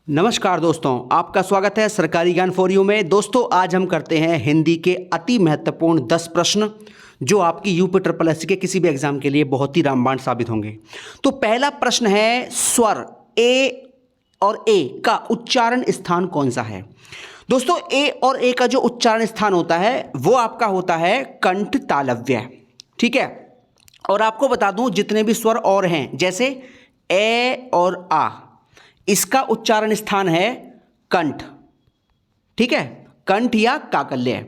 नमस्कार दोस्तों, आपका स्वागत है सरकारी ज्ञान फॉर यू में। दोस्तों आज हम करते हैं हिंदी के अति महत्वपूर्ण 10 प्रश्न जो आपकी यूपी ट्रिपल एस के किसी भी एग्जाम के लिए बहुत ही रामबाण साबित होंगे। तो पहला प्रश्न है, स्वर ए और ए का उच्चारण स्थान कौन सा है? दोस्तों ए और ए का जो उच्चारण स्थान होता है वो आपका होता है कंठ तालव्य। ठीक है, और आपको बता दूं जितने भी स्वर और हैं जैसे ए और आ, इसका उच्चारण स्थान है कंठ। ठीक है, कंठ या काकल्य।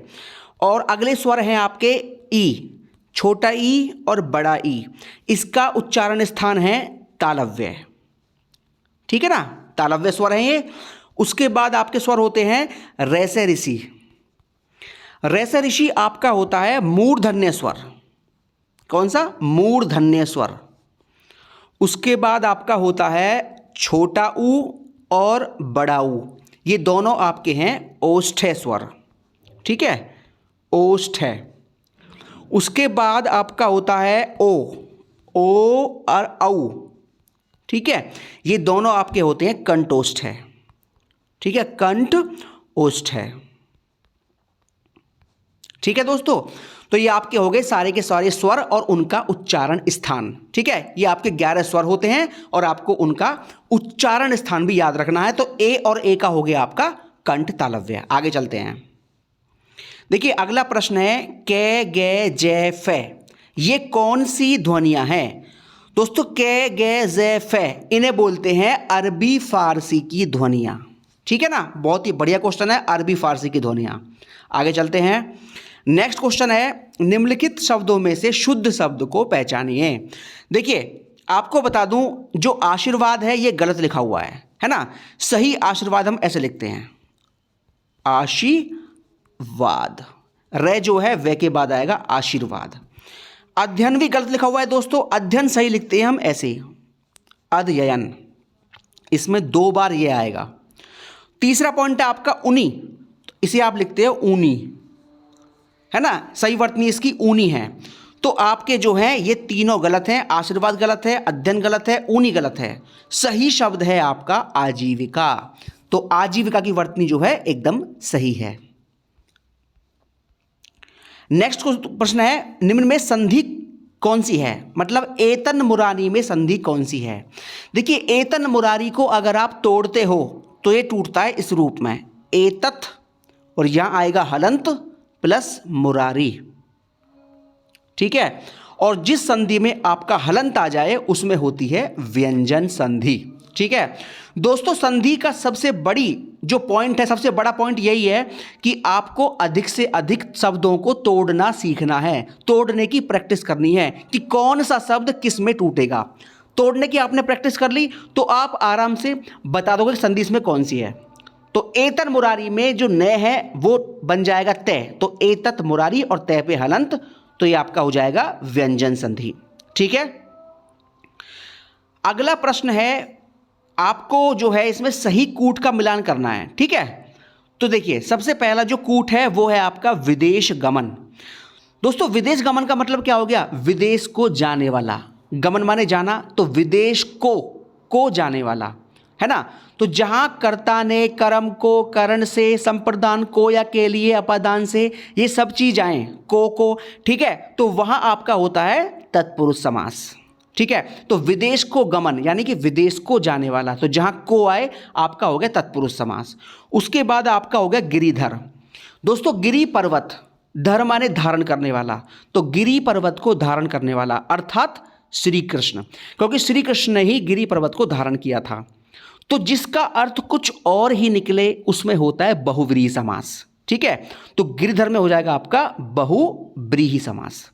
और अगले स्वर हैं आपके ई, छोटा ई और बड़ा ई, इसका उच्चारण स्थान है तालव्य। ठीक है ना, तालव्य स्वर हैं ये। उसके बाद आपके स्वर होते हैं रैसे ऋषि। रैसे ऋषि आपका होता है मूर्धन्य स्वर। कौन सा? मूर्धन्य स्वर। उसके बाद आपका होता है छोटा ऊ और बड़ा ऊ, ये दोनों आपके हैं ओष्ठ्य स्वर। ठीक है, ओष्ठ्य। उसके बाद आपका होता है ओ और औ। ठीक है, ये दोनों आपके होते हैं कंठोष्ठ्य। ठीक है, कंठ ओष्ठ्य। ठीक है दोस्तों, तो ये आपके हो गए सारे के सारे स्वर और उनका उच्चारण स्थान। ठीक है, ये आपके 11 स्वर होते हैं और आपको उनका उच्चारण स्थान भी याद रखना है। तो ए और ए का हो गया आपका कंठ तालव्य। आगे चलते हैं। देखिए अगला प्रश्न है, कै गे जै फै, ये कौन सी ध्वनियां हैं? दोस्तों कै गे जै फै इन्हें बोलते हैं अरबी फारसी की ध्वनियां। ठीक है ना, बहुत ही बढ़िया क्वेश्चन है, अरबी फारसी की ध्वनियां। आगे चलते हैं। नेक्स्ट क्वेश्चन है, निम्नलिखित शब्दों में से शुद्ध शब्द को पहचानिए। देखिए आपको बता दूं, जो आशीर्वाद है ये गलत लिखा हुआ है ना। सही आशीर्वाद हम ऐसे लिखते हैं, आशीर्वाद। रे जो है वे के बाद आएगा आशीर्वाद। अध्ययन भी गलत लिखा हुआ है दोस्तों, अध्ययन सही लिखते हैं हम ऐसे, अध्ययन। इसमें 2 बार ये आएगा। तीसरा पॉइंट है आपका ऊनी, तो इसे आप लिखते हो ऊनी, है ना। सही वर्तनी इसकी ऊनी है। तो आपके जो हैं ये तीनों गलत हैं, आशीर्वाद गलत है, अध्ययन गलत है, ऊनी गलत है। सही शब्द है आपका आजीविका। तो आजीविका की वर्तनी जो है एकदम सही है। नेक्स्ट प्रश्न है, निम्न में संधि कौन सी है? मतलब एतन मुरारी में संधि कौन सी है? देखिए एतन मुरारी को अगर आप तोड़ते हो तो ये टूटता है इस रूप में, एतत, और यहां आएगा हलंत प्लस मुरारी। ठीक है, और जिस संधि में आपका हलंत आ जाए उसमें होती है व्यंजन संधि। ठीक है दोस्तों, संधि का सबसे बड़ी जो पॉइंट है, सबसे बड़ा पॉइंट यही है कि आपको अधिक से अधिक शब्दों को तोड़ना सीखना है, तोड़ने की प्रैक्टिस करनी है कि कौन सा शब्द किस में टूटेगा। तोड़ने की आपने प्रैक्टिस कर ली तो आप आराम से बता दोगे कि संधि इसमें कौन सी है। तो एतन मुरारी में जो न है वो बन जाएगा तय, तो एतत मुरारी और तय पे हलंत, तो ये आपका हो जाएगा व्यंजन संधि। ठीक है, अगला प्रश्न है, आपको जो है इसमें सही कूट का मिलान करना है। ठीक है, तो देखिए सबसे पहला जो कूट है वो है आपका विदेश गमन। दोस्तों विदेश गमन का मतलब क्या हो गया? विदेश को जाने वाला। गमन माने जाना, तो विदेश को जाने वाला, है ना। तो जहां कर्ता ने कर्म को करण से, संप्रदान को या के लिए अपादान से, ये सब चीज आए को, ठीक है, तो वहां आपका होता है तत्पुरुष समास। ठीक है, तो विदेश को गमन यानी कि विदेश को जाने वाला, तो जहां को आए आपका हो गया तत्पुरुष समास। उसके बाद आपका हो गया गिरिधर। दोस्तों गिरि पर्वत, धर माने धारण करने वाला, तो गिरि पर्वत को धारण करने वाला अर्थात श्री कृष्ण, क्योंकि श्री कृष्ण ने ही गिरि पर्वत को धारण किया था। तो जिसका अर्थ कुछ और ही निकले उसमें होता है बहुव्रीहि समास। ठीक है, तो गिरिधर में हो जाएगा आपका बहुव्रीहि समास।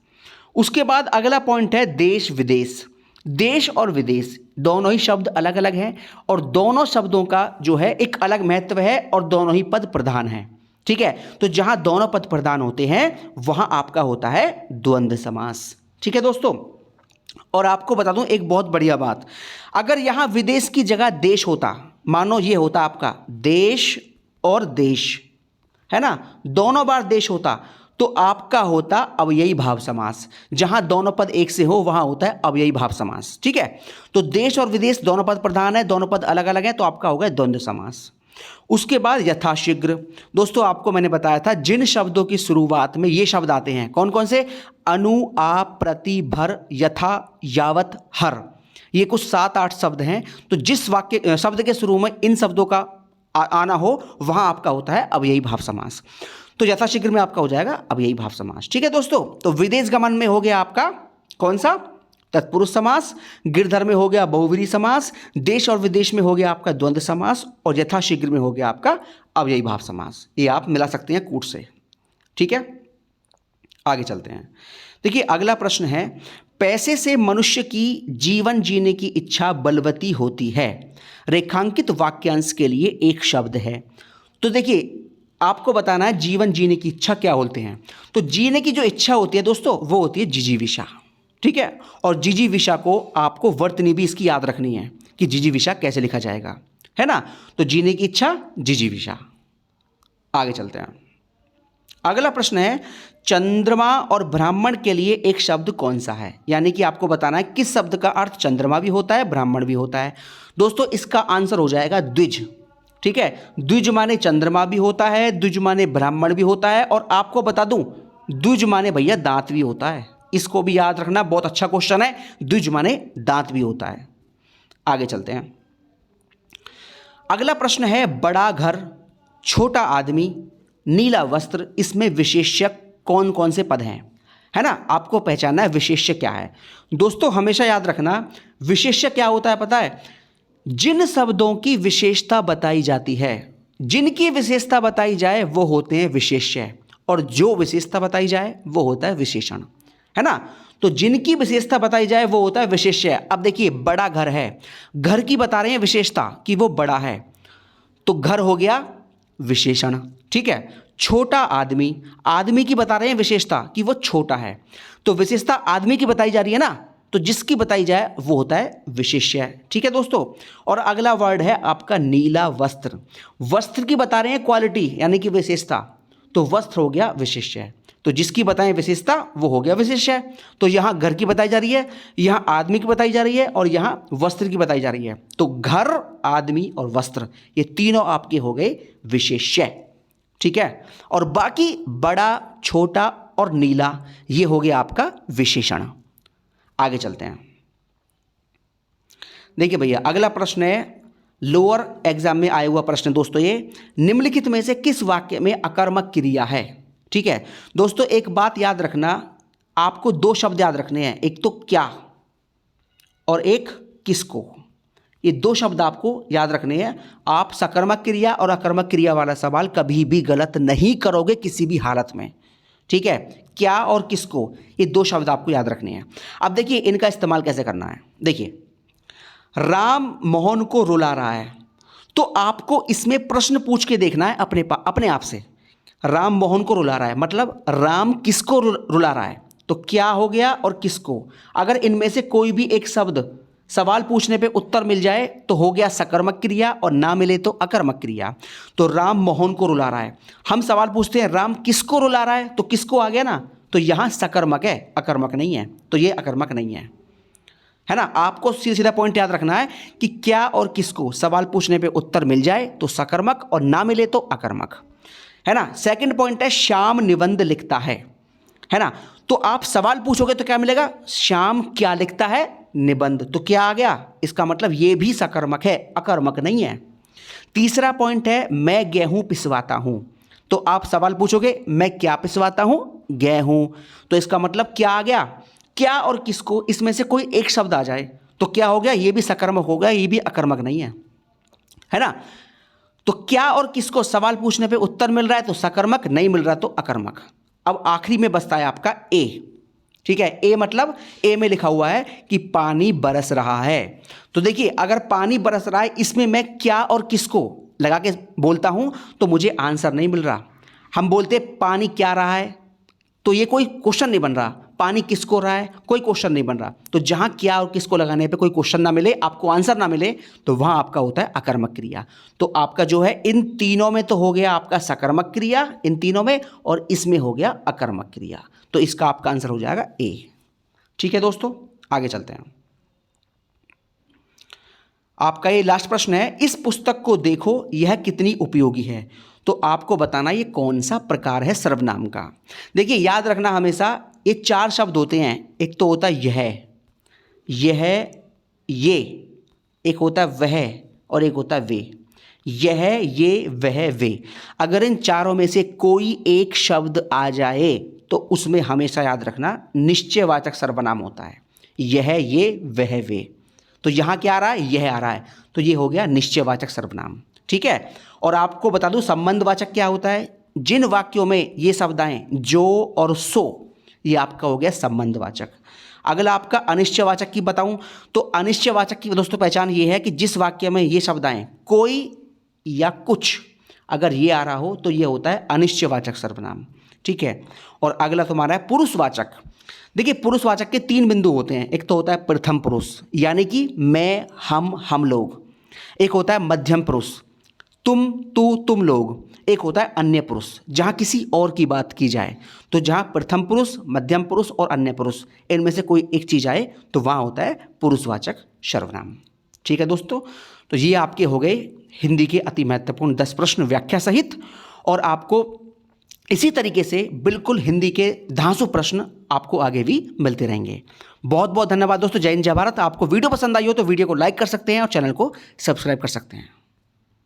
उसके बाद अगला पॉइंट है देश विदेश। देश और विदेश दोनों ही शब्द अलग अलग हैं और दोनों शब्दों का जो है एक अलग महत्व है और दोनों ही पद प्रधान हैं। ठीक है, तो जहां दोनों पद प्रधान होते हैं वहां आपका होता है द्वंद्व समास। ठीक है दोस्तों, और आपको बता दूं एक बहुत बढ़िया बात, अगर यहां विदेश की जगह देश होता, मानो ये होता आपका देश और देश, है ना, दोनों बार देश होता, तो आपका होता अव्ययी भाव समास। जहां दोनों पद एक से हो वहां होता है अव्ययी भाव समास। ठीक है, तो देश और विदेश दोनों पद प्रधान है, दोनों पद अलग अलग हैं, तो आपका होगा द्वंद्व समास। उसके बाद यथाशीघ्र। दोस्तों आपको मैंने बताया था जिन शब्दों की शुरुआत में ये शब्द आते हैं, कौन कौन से, अनु, आ, प्रति, भर, यथा, यावत, हर, ये कुछ 7-8 शब्द हैं। तो जिस वाक्य शब्द के शुरू में इन शब्दों का आना हो वहां आपका होता है अव्ययी भाव समास। तो यथाशीघ्र में आपका हो जाएगा अव्ययी भाव समास। ठीक है दोस्तों, तो विदेश गमन में हो गया आपका कौन सा, तत्पुरुष समास। गिरधर में हो गया बहुव्रीहि समास। देश और विदेश में हो गया आपका द्वंद्व समास। और यथाशीघ्र में हो गया आपका अव्ययी भाव समास। ये आप मिला सकते हैं कूट से। ठीक है, आगे चलते हैं। देखिए अगला प्रश्न है, पैसे से मनुष्य की जीवन जीने की इच्छा बलवती होती है। रेखांकित वाक्यांश के लिए एक शब्द है। तो देखिए आपको बताना है जीवन जीने की इच्छा क्या बोलते हैं। तो जीने की जो इच्छा होती है दोस्तों वो होती है जिजीविषा। ठीक है, और जिजीविषा को आपको वर्तनी भी इसकी याद रखनी है कि जिजीविषा कैसे लिखा जाएगा, है ना। तो जीने की इच्छा जिजीविषा। आगे चलते हैं। अगला प्रश्न है, चंद्रमा और ब्राह्मण के लिए एक शब्द कौन सा है। यानी कि आपको बताना है किस शब्द का अर्थ चंद्रमा भी होता है ब्राह्मण भी होता है। दोस्तों इसका आंसर हो जाएगा द्विज। ठीक है, द्विज माने चंद्रमा भी होता है, द्विज माने ब्राह्मण भी होता है, और आपको बता दूं द्विज माने भैया दांत भी होता है। इसको भी याद रखना, बहुत अच्छा क्वेश्चन है। द्विज माने दांत भी होता है। आगे चलते हैं। अगला प्रश्न है, बड़ा घर, छोटा आदमी, नीला वस्त्र, इसमें विशेष्य कौन कौन से पद हैं, है ना। आपको पहचानना है विशेष्य क्या है। दोस्तों हमेशा याद रखना विशेष्य क्या होता है पता है, जिन शब्दों की विशेषता बताई जाती है, जिनकी विशेषता बताई जाए वो होते हैं विशेष्य, और जो विशेषता बताई जाए वो होता है विशेषण, है ना। तो जिनकी विशेषता बताई जाए वो होता है विशेष्य। अब देखिए बड़ा घर है, घर की बता रहे हैं विशेषता कि वो बड़ा है, तो घर हो गया विशेषण। ठीक है, छोटा आदमी, आदमी की बता रहे हैं विशेषता कि वो छोटा है, तो विशेषता आदमी की बताई जा रही है ना, तो जिसकी बताई जाए वो होता है विशेष्य। ठीक है दोस्तों, और अगला वर्ड है आपका नीला वस्त्र। वस्त्र की बता रहे हैं क्वालिटी यानी कि विशेषता, तो वस्त्र हो गया विशेष्य, तो जिसकी बताएं विशेषता वो हो गया विशेष्य। तो यहाँ घर की बताई जा रही है, यहाँ आदमी की बताई जा रही है, और यहाँ वस्त्र की बताई जा रही है। तो घर, आदमी और वस्त्र ये तीनों आपके हो गए विशेष्य। ठीक है, और बाकी बड़ा, छोटा और नीला ये हो गया आपका विशेषण। आगे चलते हैं। देखिए भैया अगला प्रश्न है, लोअर एग्जाम में आया हुआ प्रश्न दोस्तों ये, निम्नलिखित में से किस वाक्य में अकर्मक क्रिया है। ठीक है दोस्तों, एक बात याद रखना, आपको 2 शब्द याद रखने हैं, एक तो क्या और एक किसको। ये 2 शब्द आपको याद रखने हैं। आप सकर्मक क्रिया और अकर्मक क्रिया वाला सवाल कभी भी गलत नहीं करोगे किसी भी हालत में। ठीक है, क्या और किसको, ये 2 शब्द आपको याद रखने हैं। अब देखिए इनका इस्तेमाल कैसे करना है। देखिए राम मोहन को रुला रहा है, तो आपको इसमें प्रश्न पूछ के देखना है अपने आप से। राम मोहन को रुला रहा है मतलब राम किसको रुला रहा है, तो क्या हो गया और किसको। अगर इनमें से कोई भी एक शब्द सवाल पूछने पे उत्तर मिल जाए तो हो गया सकर्मक क्रिया, और ना मिले तो अकर्मक क्रिया। तो राम मोहन को रुला रहा है, हम सवाल पूछते हैं राम किसको रुला रहा है, तो किसको आ गया ना, तो यहाँ सकर्मक है, अकर्मक नहीं है, तो ये अकर्मक नहीं है ना। आपको सीधा सीधा पॉइंट याद रखना है कि क्या और किसको सवाल पूछने पे उत्तर मिल जाए तो सकर्मक, और ना मिले तो अकर्मक, है ना। सेकंड पॉइंट है, श्याम निबंध लिखता है ना। तो आप सवाल पूछोगे तो क्या मिलेगा, श्याम क्या लिखता है, निबंध, तो क्या आ गया, इसका मतलब ये भी सकर्मक है, अकर्मक नहीं है। तीसरा पॉइंट है, मैं गेहूं पिसवाता हूं, तो आप सवाल पूछोगे मैं क्या पिसवाता हूं, गेहूं, तो इसका मतलब क्या आ गया, क्या और किसको इसमें से कोई एक शब्द आ जाए तो क्या हो गया, ये भी सकर्मक हो गया, ये भी अकर्मक नहीं है ना। तो क्या और किसको सवाल पूछने पे उत्तर मिल रहा है तो सकर्मक, नहीं मिल रहा तो अकर्मक। अब आखिरी में बचता है आपका ए। ठीक है, ए मतलब ए में लिखा हुआ है कि पानी बरस रहा है। तो देखिए अगर पानी बरस रहा है इसमें मैं क्या और किसको लगा के बोलता हूं तो मुझे आंसर नहीं मिल रहा। हम बोलते पानी क्या रहा है तो ये कोई क्वेश्चन नहीं बन रहा, पानी किसको रहा है, कोई क्वेश्चन नहीं बन रहा। तो जहां क्या और किसको लगाने पे कोई क्वेश्चन ना मिले, आपको आंसर ना मिले, तो वहां आपका होता है अकर्मक क्रिया। तो आपका जो है इन तीनों में तो हो गया आपका सकर्मक क्रिया, इन तीनों में, और इसमें हो गया अकर्मक क्रिया। तो इसका आपका आंसर हो जाएगा ए। ठीक है दोस्तों, आगे चलते हैं। आपका ये लास्ट प्रश्न है, इस पुस्तक को देखो यह कितनी उपयोगी है। तो आपको बताना ये कौन सा प्रकार है सर्वनाम का। देखिए याद रखना हमेशा ये 4 शब्द होते हैं। एक तो होता है यह, ये, एक होता है वह, और एक होता है वे। यह, ये, वह, वे। अगर इन चारों में से कोई एक शब्द आ जाए तो उसमें हमेशा याद रखना निश्चयवाचक सर्वनाम होता है। यह, ये, वह, वे। तो यहाँ क्या आ रहा है, यह आ रहा है, तो ये हो गया निश्चयवाचक सर्वनाम। ठीक है। और आपको बता दूं संबंधवाचक क्या होता है। जिन वाक्यों में ये शब्द आए जो और सो, ये आपका हो गया संबंधवाचक। अगला आपका अनिश्चयवाचक की बताऊं तो अनिश्चयवाचक की दोस्तों पहचान ये है कि जिस वाक्य में ये शब्द आए कोई या कुछ, अगर ये आ रहा हो तो ये होता है अनिश्चयवाचक सर्वनाम। ठीक है। और अगला तुम्हारा है पुरुषवाचक। देखिए पुरुषवाचक के 3 बिंदु होते हैं। एक तो होता है प्रथम पुरुष, यानी कि मैं, हम लोग। एक होता है मध्यम पुरुष, तुम, तू, तुम लोग। एक होता है अन्य पुरुष, जहाँ किसी और की बात की जाए। तो जहाँ प्रथम पुरुष, मध्यम पुरुष और अन्य पुरुष, इनमें से कोई एक चीज़ आए तो वहाँ होता है पुरुषवाचक सर्वनाम। ठीक है दोस्तों, तो ये आपके हो गए हिंदी के अति महत्वपूर्ण 10 प्रश्न व्याख्या सहित। और आपको इसी तरीके से बिल्कुल हिंदी के धांसू प्रश्न आपको आगे भी मिलते रहेंगे। बहुत बहुत धन्यवाद दोस्तों। जय हिंद, जय भारत। आपको वीडियो पसंद आई हो तो वीडियो को लाइक कर सकते हैं और चैनल को सब्सक्राइब कर सकते हैं।